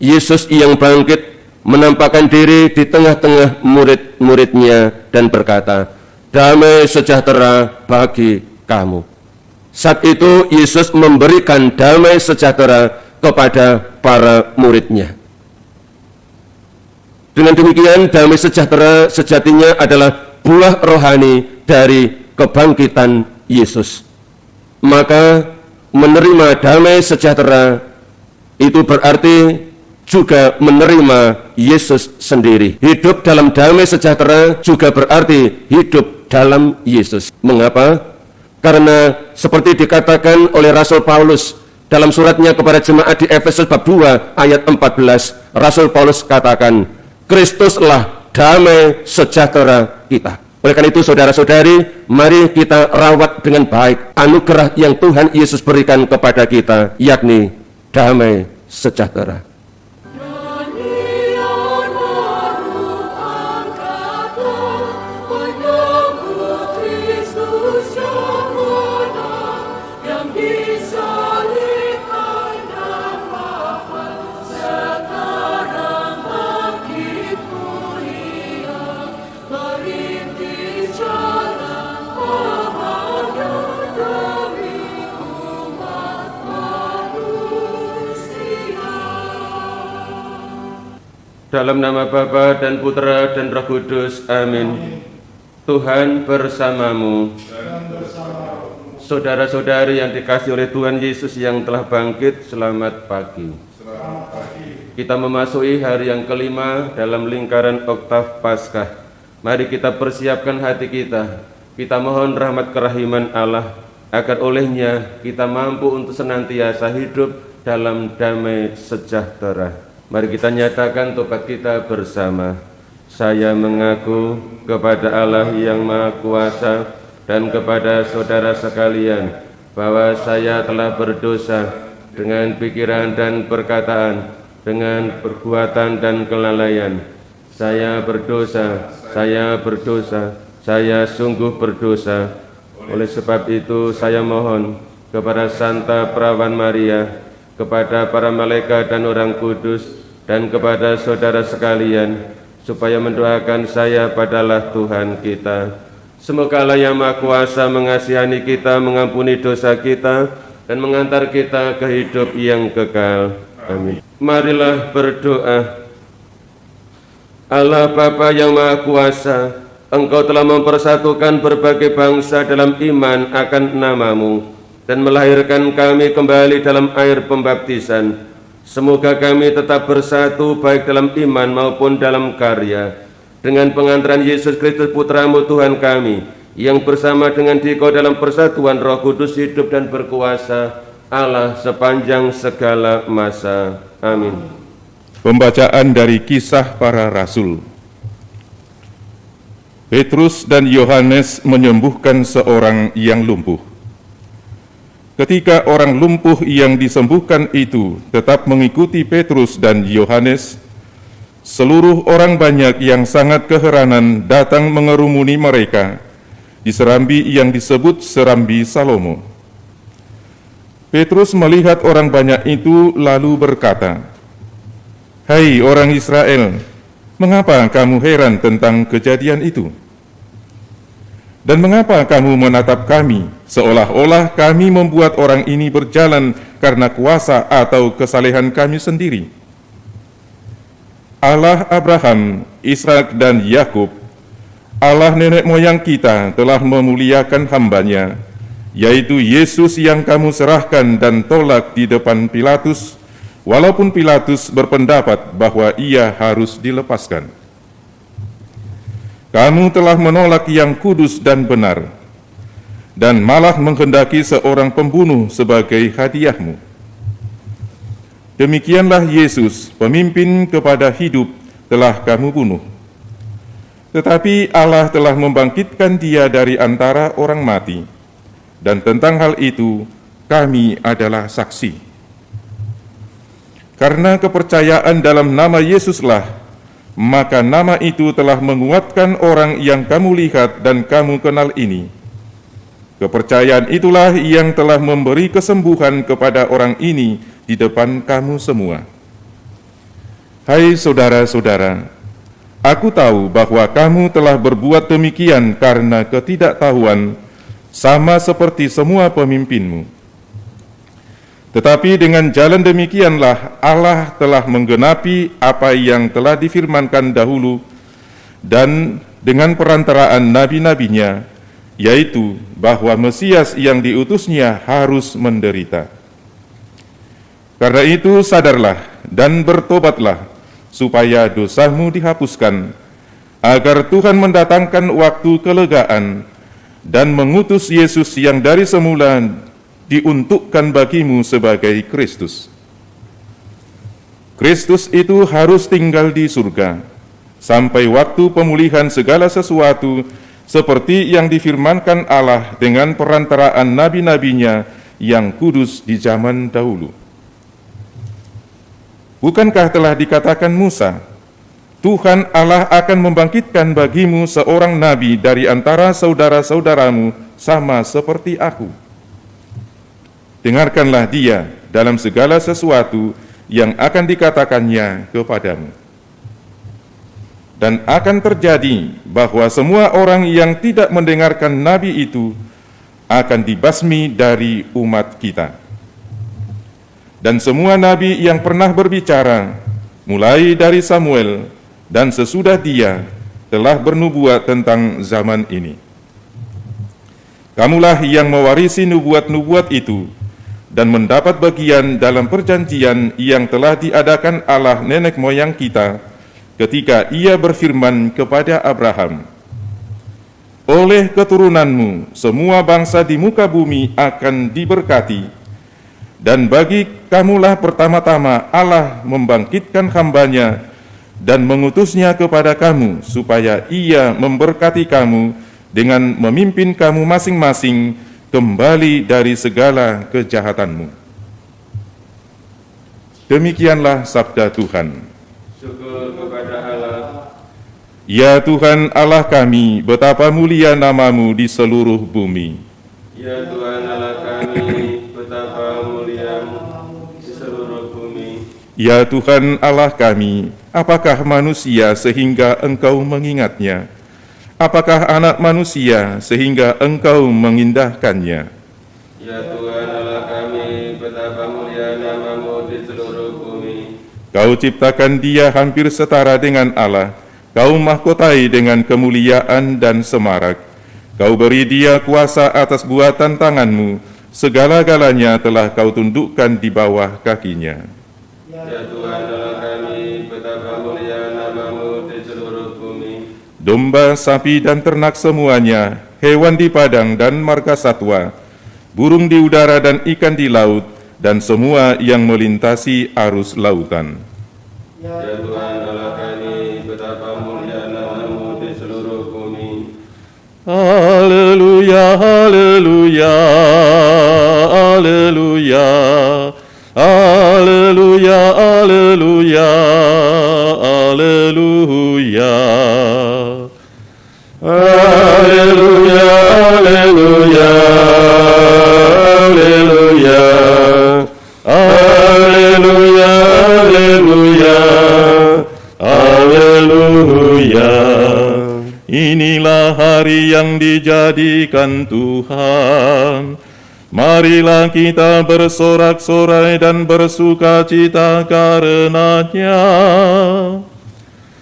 Yesus yang bangkit menampakkan diri di tengah-tengah murid-muridnya dan berkata, "Damai sejahtera bagi kamu." Saat itu Yesus memberikan damai sejahtera kepada para muridnya. Dengan demikian, damai sejahtera sejatinya adalah buah rohani dari kebangkitan Yesus. Maka menerima damai sejahtera itu berarti juga menerima Yesus sendiri. Hidup dalam damai sejahtera juga berarti hidup dalam Yesus. Mengapa? Karena seperti dikatakan oleh Rasul Paulus dalam suratnya kepada jemaat di Efesus bab 2 ayat 14, Rasul Paulus katakan, "Kristuslah damai sejahtera kita." Oleh karena itu saudara-saudari, mari kita rawat dengan baik anugerah yang Tuhan Yesus berikan kepada kita, yakni damai sejahtera. Dalam nama Bapa dan Putra dan Roh Kudus, amin. Tuhan bersamamu. Saudara-saudari yang dikasihi oleh Tuhan Yesus yang telah bangkit, selamat pagi. Kita memasuki hari yang kelima dalam lingkaran oktav Paskah. Mari kita persiapkan hati kita. Kita mohon rahmat kerahiman Allah, agar olehnya kita mampu untuk senantiasa hidup dalam damai sejahtera. Mari kita nyatakan tobat kita bersama. Saya mengaku kepada Allah yang Maha Kuasa dan kepada saudara sekalian bahwa saya telah berdosa dengan pikiran dan perkataan, dengan perbuatan dan kelalaian. Saya berdosa, saya sungguh berdosa. Oleh sebab itu saya mohon kepada Santa Perawan Maria, kepada para malaikat dan orang kudus, dan kepada saudara sekalian, supaya mendoakan saya padalah Tuhan kita. Semoga Allah yang Maha Kuasa mengasihani kita, mengampuni dosa kita, dan mengantar kita ke hidup yang kekal. Amin. Marilah berdoa. Allah Bapa yang Maha Kuasa, Engkau telah mempersatukan berbagai bangsa dalam iman akan nama-Mu, dan melahirkan kami kembali dalam air pembaptisan. Semoga kami tetap bersatu baik dalam iman maupun dalam karya, dengan pengantaran Yesus Kristus Putra-Mu Tuhan kami, yang bersama dengan Dikau dalam persatuan Roh Kudus hidup dan berkuasa Allah sepanjang segala masa. Amin. Pembacaan dari Kisah Para Rasul. Petrus dan Yohanes menyembuhkan seorang yang lumpuh. Ketika orang lumpuh yang disembuhkan itu tetap mengikuti Petrus dan Yohanes, seluruh orang banyak yang sangat keheranan datang mengerumuni mereka di serambi yang disebut Serambi Salomo. Petrus melihat orang banyak itu lalu berkata, "Hai orang Israel, mengapa kamu heran tentang kejadian itu? Dan mengapa kamu menatap kami, seolah-olah kami membuat orang ini berjalan karena kuasa atau kesalehan kami sendiri? Allah Abraham, Ishak dan Yakub, Allah nenek moyang kita telah memuliakan hamba-Nya, yaitu Yesus yang kamu serahkan dan tolak di depan Pilatus, walaupun Pilatus berpendapat bahwa ia harus dilepaskan. Kamu telah menolak yang kudus dan benar, dan malah menghendaki seorang pembunuh sebagai hadiahmu. Demikianlah Yesus, pemimpin kepada hidup, telah kamu bunuh. Tetapi Allah telah membangkitkan Dia dari antara orang mati, dan tentang hal itu kami adalah saksi. Karena kepercayaan dalam nama Yesuslah, maka nama itu telah menguatkan orang yang kamu lihat dan kamu kenal ini. Kepercayaan itulah yang telah memberi kesembuhan kepada orang ini di depan kamu semua. Hai saudara-saudara, aku tahu bahwa kamu telah berbuat demikian karena ketidaktahuan, sama seperti semua pemimpinmu. Tetapi dengan jalan demikianlah Allah telah menggenapi apa yang telah difirmankan dahulu, dan dengan perantaraan nabi-nabinya, yaitu bahwa Mesias yang diutusnya harus menderita. Karena itu sadarlah dan bertobatlah, supaya dosamu dihapuskan, agar Tuhan mendatangkan waktu kelegaan dan mengutus Yesus yang dari semula diuntukkan bagimu sebagai Kristus. Kristus itu harus tinggal di surga, sampai waktu pemulihan segala sesuatu, seperti yang difirmankan Allah dengan perantaraan nabi-nabinya yang kudus di zaman dahulu. Bukankah telah dikatakan Musa, Tuhan Allah akan membangkitkan bagimu seorang nabi dari antara saudara-saudaramu sama seperti aku. Dengarkanlah dia dalam segala sesuatu yang akan dikatakannya kepadamu. Dan akan terjadi bahwa semua orang yang tidak mendengarkan nabi itu akan dibasmi dari umat kita. Dan semua nabi yang pernah berbicara, mulai dari Samuel dan sesudah dia, telah bernubuat tentang zaman ini. Kamulah yang mewarisi nubuat-nubuat itu, dan mendapat bagian dalam perjanjian yang telah diadakan Allah nenek moyang kita, ketika ia berfirman kepada Abraham, oleh keturunanmu semua bangsa di muka bumi akan diberkati, dan bagi kamulah pertama-tama Allah membangkitkan hambanya dan mengutusnya kepada kamu, supaya ia memberkati kamu dengan memimpin kamu masing-masing kembali dari segala kejahatanmu. Demikianlah sabda Tuhan. Syukur kepada Allah. Ya Tuhan Allah kami, betapa mulia namamu di seluruh bumi. Ya Tuhan Allah kami, betapa muliamu di seluruh bumi. Ya Tuhan Allah kami, apakah manusia sehingga Engkau mengingatnya? Apakah anak manusia sehingga Engkau mengindahkannya? Ya Tuhan Allah kami, betapa mulia namamu di seluruh bumi. Kau ciptakan dia hampir setara dengan Allah, Kau mahkotai dengan kemuliaan dan semarak. Kau beri dia kuasa atas buatan tanganmu, segala-galanya telah Kau tundukkan di bawah kakinya. Ya Tuhan Allah kami, betapa mulia namamu di seluruh bumi. Domba, sapi, dan ternak semuanya, hewan di padang dan margasatwa, burung di udara dan ikan di laut, dan semua yang melintasi arus lautan. Ya Tuhan Allah kami, betapa mulia namamu di seluruh bumi. Haleluya, haleluya, haleluya, haleluya, haleluya, haleluya. Haleluya, haleluya, haleluya, haleluya, haleluya, haleluya. Inilah hari yang dijadikan Tuhan. Marilah kita bersorak-sorai dan bersukacita karenanya.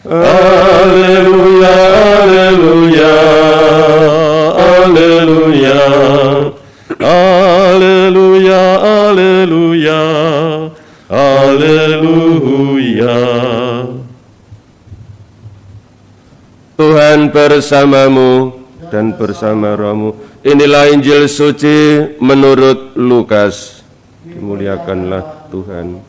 Haleluya, haleluya, haleluya, haleluya, haleluya, haleluya. Tuhan bersamamu dan bersama rohmu. Inilah Injil suci menurut Lukas. Dimuliakanlah Tuhan.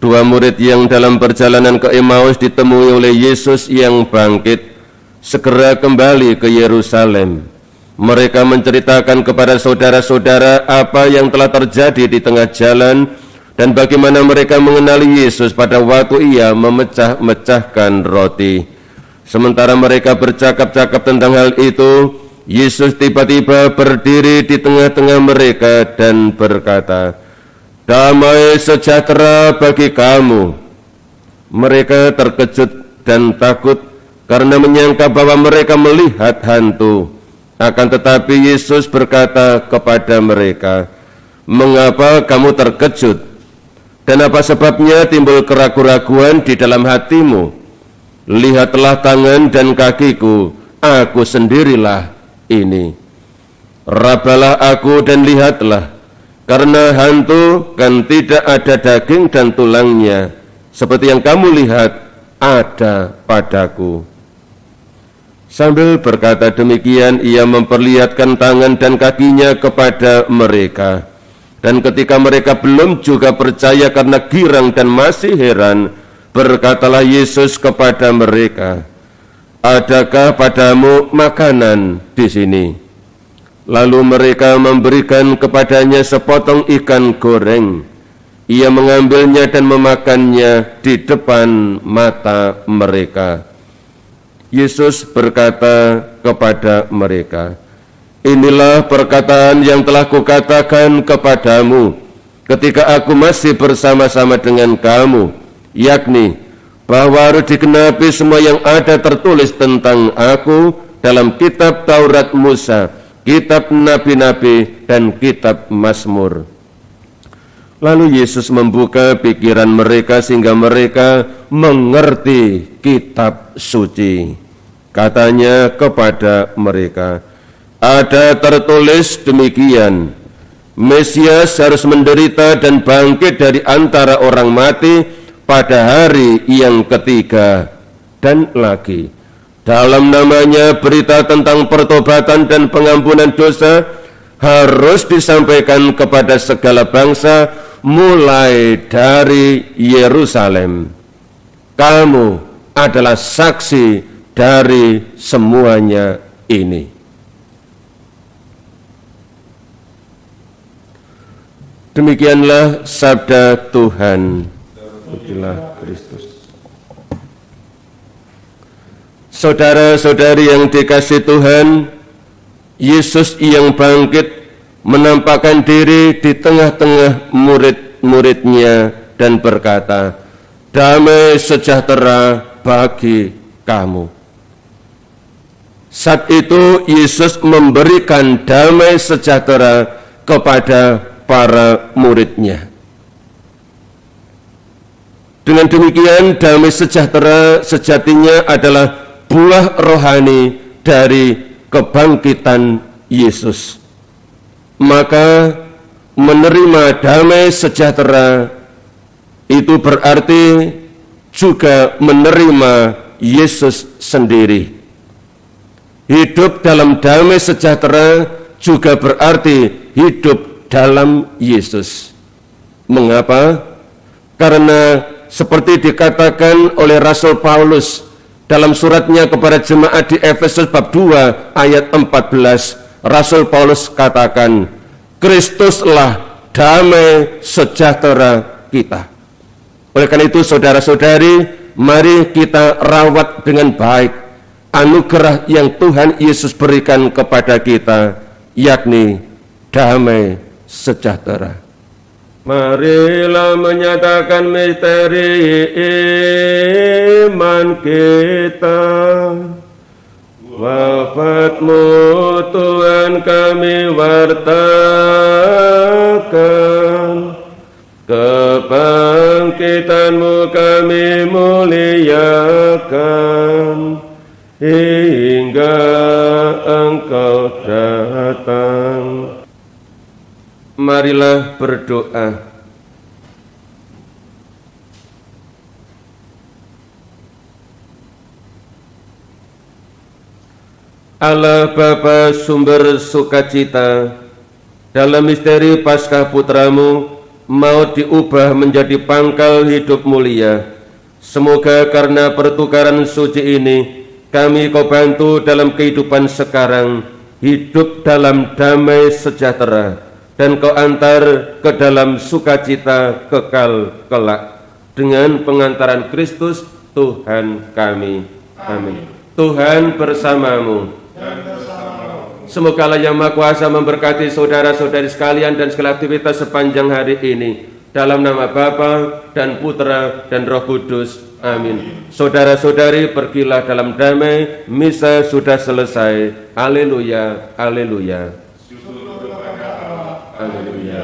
Dua murid yang dalam perjalanan ke Emmaus ditemui oleh Yesus yang bangkit, segera kembali ke Yerusalem. Mereka menceritakan kepada saudara-saudara apa yang telah terjadi di tengah jalan dan bagaimana mereka mengenali Yesus pada waktu ia memecah-mecahkan roti. Sementara mereka bercakap-cakap tentang hal itu, Yesus tiba-tiba berdiri di tengah-tengah mereka dan berkata, damai sejahtera bagi kamu. Mereka terkejut dan takut karena menyangka bahwa mereka melihat hantu. Akan tetapi Yesus berkata kepada mereka, "Mengapa kamu terkejut? Dan apa sebabnya timbul keraguan-raguan di dalam hatimu? Lihatlah tangan dan kakiku, aku sendirilah ini. Rabalah aku dan lihatlah, karena hantu kan tidak ada daging dan tulangnya, seperti yang kamu lihat ada padaku." Sambil berkata demikian, ia memperlihatkan tangan dan kakinya kepada mereka. Dan ketika mereka belum juga percaya karena girang dan masih heran, berkatalah Yesus kepada mereka, "Adakah padamu makanan di sini?" Lalu mereka memberikan kepadanya sepotong ikan goreng. Ia mengambilnya dan memakannya di depan mata mereka. Yesus berkata kepada mereka, "Inilah perkataan yang telah kukatakan kepadamu ketika aku masih bersama-sama dengan kamu, yakni bahwa harus digenapi semua yang ada tertulis tentang aku dalam kitab Taurat Musa, kitab Nabi-Nabi, dan kitab Mazmur." Lalu Yesus membuka pikiran mereka sehingga mereka mengerti kitab suci. Katanya kepada mereka, "Ada tertulis demikian, Mesias harus menderita dan bangkit dari antara orang mati pada hari yang ketiga, dan lagi dalam namanya berita tentang pertobatan dan pengampunan dosa harus disampaikan kepada segala bangsa mulai dari Yerusalem. Kamu adalah saksi dari semuanya ini." Demikianlah sabda Tuhan. Pujilah Kristus. Saudara-saudari yang dikasihi Tuhan, Yesus yang bangkit menampakkan diri di tengah-tengah murid-muridnya dan berkata, "Damai sejahtera bagi kamu." Saat itu Yesus memberikan damai sejahtera kepada para muridnya. Dengan demikian, damai sejahtera sejatinya adalah buah rohani dari kebangkitan Yesus. Maka menerima damai sejahtera itu berarti juga menerima Yesus sendiri. Hidup dalam damai sejahtera juga berarti hidup dalam Yesus. Mengapa? Karena seperti dikatakan oleh Rasul Paulus dalam suratnya kepada jemaat di Efesus bab 2 ayat 14, Rasul Paulus katakan, "Kristuslah damai sejahtera kita." Oleh karena itu, saudara-saudari, mari kita rawat dengan baik anugerah yang Tuhan Yesus berikan kepada kita, yakni damai sejahtera. Marilah menyatakan misteri iman kita. Wafat-Mu Tuhan kami wartakan, kebangkitan-Mu kami muliakan, hingga Engkau datang. Marilah berdoa. Allah Bapa sumber sukacita, dalam misteri Paskah Putra-Mu mau diubah menjadi pangkal hidup mulia. Semoga karena pertukaran suci ini kami Kau bantu dalam kehidupan sekarang, hidup dalam damai sejahtera, dan Kau antar ke dalam sukacita kekal kelak. Dengan pengantaran Kristus Tuhan kami. Amin. Tuhan bersamamu. Semoga Allah yang Maha Kuasa memberkati saudara-saudari sekalian dan segala aktivitas sepanjang hari ini. Dalam nama Bapa dan Putra dan Roh Kudus. Amin. Saudara-saudari, pergilah dalam damai. Misa sudah selesai. Haleluya, haleluya. Haleluya.